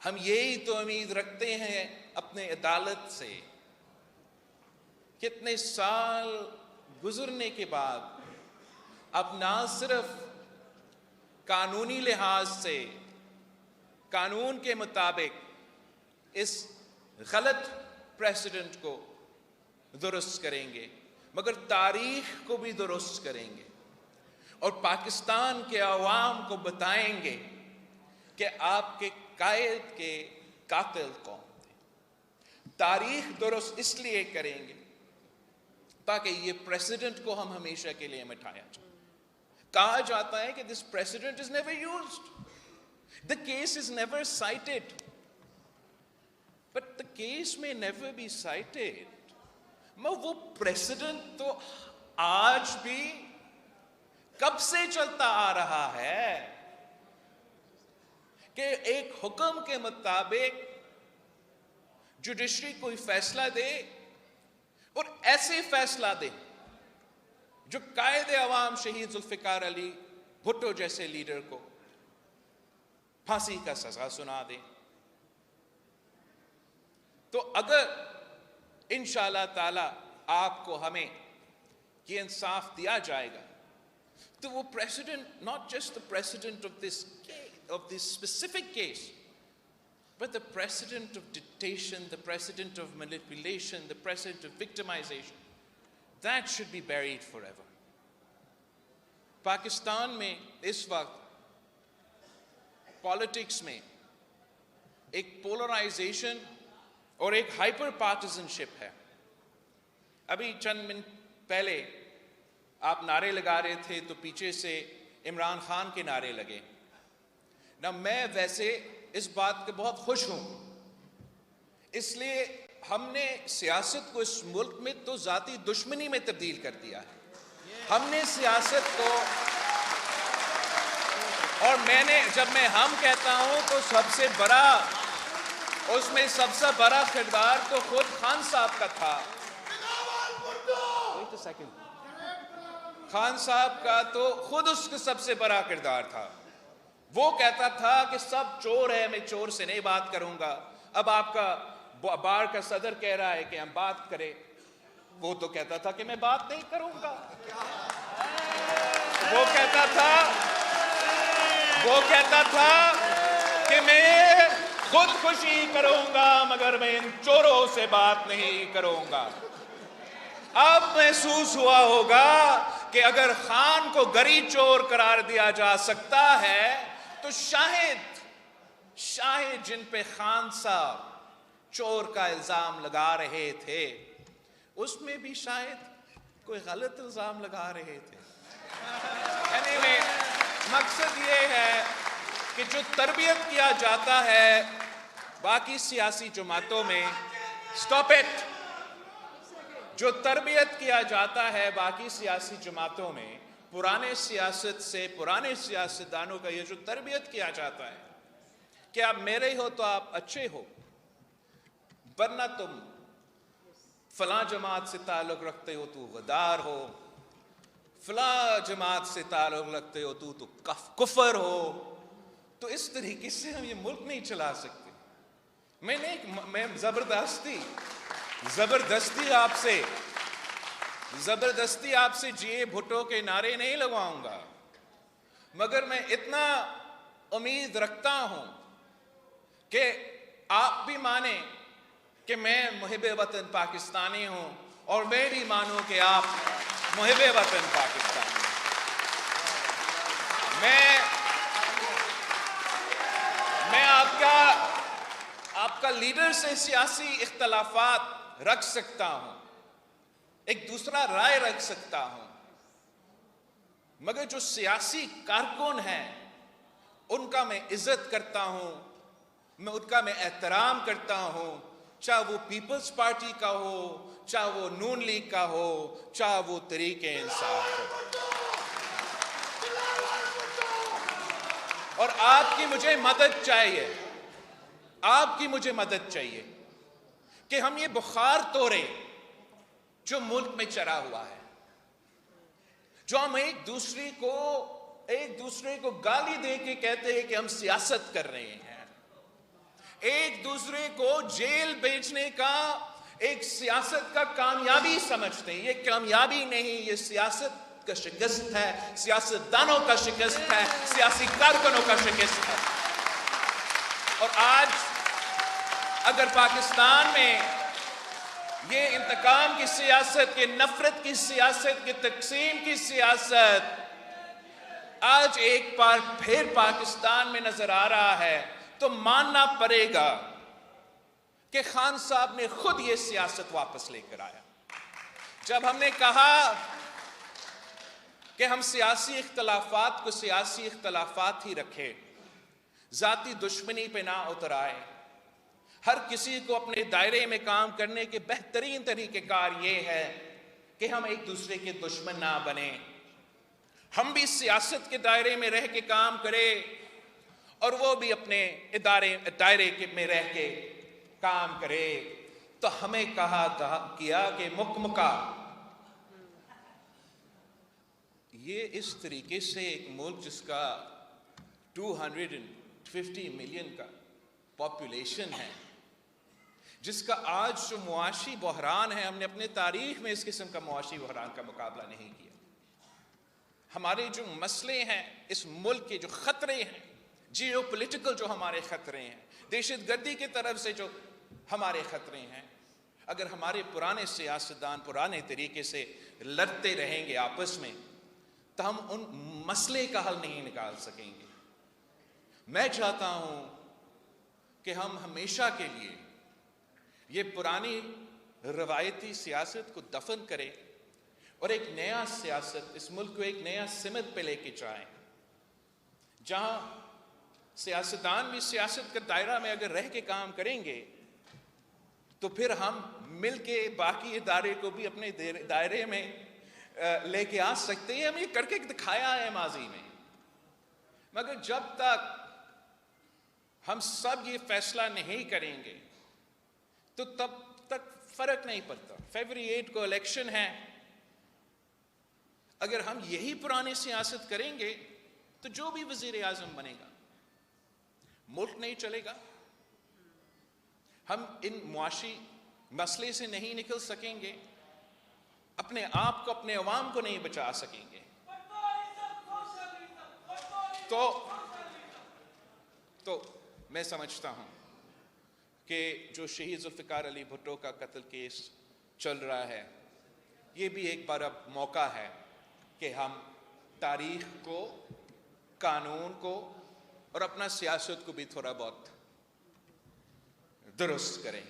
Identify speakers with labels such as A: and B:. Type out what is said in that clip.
A: हम यही तो उम्मीद रखते हैं अपने अदालत से। कितने साल गुजरने के बाद अब ना सिर्फ कानूनी लिहाज से कानून के मुताबिक इस गलत प्रेसिडेंट को दुरुस्त करेंगे, मगर तारीख को भी दुरुस्त करेंगे और पाकिस्तान के अवाम को बताएंगे कि आपके कायद के कातिल कौन थे। तारीख दुरुस्त इसलिए करेंगे ताकि ये प्रेसिडेंट को हम हमेशा के लिए मिटाया जाए। कहा जाता है कि this precedent is never used, the case is never cited, but the case may never be cited. वो प्रेसिडेंट तो आज भी कब से चलता आ रहा है कि एक हुक्म के मुताबिक जुडिशरी कोई फैसला दे और ऐसे फैसला दे जो कायदे अवाम शहीद जुल्फिकार अली भुट्टो जैसे लीडर को फांसी का सजा सुना दे। तो अगर इंशाअल्लाह ताला आपको हमें ये इंसाफ दिया जाएगा तो वो president, not just the president of this specific case, but the precedent of dictation, the precedent of manipulation, the precedent of victimization, that should be buried forever. Pakistan में इस वक्त पॉलिटिक्स में एक पोलराइजेशन और एक हाइपर पार्टिजनशिप है। अभी चंद मिनट पहले आप नारे लगा रहे थे तो पीछे से इमरान खान के नारे लगे ना। मैं वैसे इस बात के बहुत खुश हूं, इसलिए हमने सियासत को इस मुल्क में तो जाती दुश्मनी में तब्दील कर दिया है। हमने सियासत को, और जब मैं हम कहता हूं तो सबसे बड़ा, उसमें सबसे बड़ा किरदार तो खुद खान साहब का था। खान साहब का तो खुद उसका सबसे बड़ा किरदार था। वो कहता था कि सब चोर है, मैं चोर से नहीं बात करूंगा। अब आपका बार का सदर कह रहा है कि हम बात करें, वो तो कहता था कि मैं बात नहीं करूंगा। वो कहता था कि मैं खुदकुशी करूंगा मगर मैं इन चोरों से बात नहीं करूंगा। अब महसूस हुआ होगा कि अगर खान को गरी चोर करार दिया जा सकता है तो शायद जिन पे खान साहब चोर का इल्जाम लगा रहे थे उसमें भी शायद कोई गलत इल्जाम लगा रहे थे। Anyway, मकसद ये है कि जो तरबियत किया जाता है बाकी सियासी जमातों में, स्टॉप इट, जो तरबियत किया जाता है बाकी सियासी जमातों में, पुराने सियासत से, पुराने सियासतदानों का ये जो तरबियत किया जाता है कि आप मेरे हो तो आप अच्छे हो, वरना तुम फलां जमात से ताल्लुक रखते हो तो गद्दार हो, फलां जमात से ताल्लुक रखते हो तो कुफर हो। तो इस तरीके से हम ये मुल्क नहीं चला सकते। मैं जबरदस्ती आपसे जिए भुट्टो के नारे नहीं लगवाऊंगा, मगर मैं इतना उम्मीद रखता हूं कि आप भी माने कि मैं मुहिब वतन पाकिस्तानी हूं और मैं भी मानूं कि आप मुहिब वतन पाकिस्तानी। मैं आपका लीडर से सियासी इख्तलाफात रख सकता हूं, एक दूसरा राय रख सकता हूं, मगर जो सियासी कारकुन हैं उनका मैं इज्जत करता हूं, उनका मैं एहतराम करता हूं, चाहे वो पीपल्स पार्टी का हो, चाहे वो नून लीग का हो, चाहे वो तरीके इंसाफ हो। और आपकी मुझे मदद चाहिए कि हम ये बुखार तोड़े जो मुल्क में चढ़ा हुआ है, जो हम एक दूसरे को गाली दे के कहते हैं कि हम सियासत कर रहे हैं, एक दूसरे को जेल भेजने का एक सियासत का कामयाबी समझते हैं। ये कामयाबी नहीं, ये सियासत का शिकस्त है, सियासतदानों का शिकस्त है, सियासी कारकुनों का शिकस्त है। और आज अगर पाकिस्तान में ये इंतकाम की सियासत, ये नफरत की सियासत, ये तकसीम की सियासत आज एक बार फिर पाकिस्तान में नजर आ रहा है, तो मानना पड़ेगा कि खान साहब ने खुद ये सियासत वापस लेकर आया। जब हमने कहा कि हम सियासी इख्तलाफात को सियासी इख्तलाफात ही रखें, जाती दुश्मनी पे ना उतर आए, हर किसी को अपने दायरे में काम करने के बेहतरीन तरीक़ेकार ये है कि हम एक दूसरे के दुश्मन ना बने, हम भी सियासत के दायरे में रह के काम करें और वो भी अपने दायरे में रह के काम करे। तो हमें कहा किया कि मुकमुका ये इस तरीके से एक मुल्क जिसका 250 मिलियन का पॉपुलेशन है, जिसका आज जो मुआशी बहरान है, हमने अपने तारीख में इस किस्म का मुआशी बहरान का मुकाबला नहीं किया। हमारे जो मसले हैं इस मुल्क के, जो खतरे हैं, जियो पोलिटिकल जो हमारे खतरे हैं, दहशतगर्दी की तरफ से जो हमारे खतरे हैं, अगर हमारे पुराने सियासतदान पुराने तरीके से लड़ते रहेंगे आपस में, तो हम उन मसले का हल नहीं निकाल सकेंगे। मैं चाहता हूं कि हम हमेशा के लिए ये पुरानी रवायती सियासत को दफन करें और एक नया सियासत, इस मुल्क को एक नया सिमत पे लेके जाएं, जहां सियासतदान भी सियासत के दायरा में अगर रह के काम करेंगे तो फिर हम मिल के बाकी इदारे को भी अपने दायरे में लेके आ सकते हैं। हम ये करके दिखाया है माजी में, मगर जब तक हम सब ये फैसला नहीं करेंगे तो तब तक फर्क नहीं पड़ता। फरवरी 8 को इलेक्शन है, अगर हम यही पुरानी सियासत करेंगे तो जो भी वजीर आजम बनेगा मुल्क नहीं चलेगा, हम इन मुआशी मसले से नहीं निकल सकेंगे, अपने आप को, अपने अवाम को नहीं बचा सकेंगे। तो मैं समझता हूं कि जो शहीद जुल्फ़िकार अली भुट्टो का कत्ल केस चल रहा है, ये भी एक बार अब मौका है कि हम तारीख को, कानून को और अपना सियासत को भी थोड़ा बहुत दुरुस्त करें।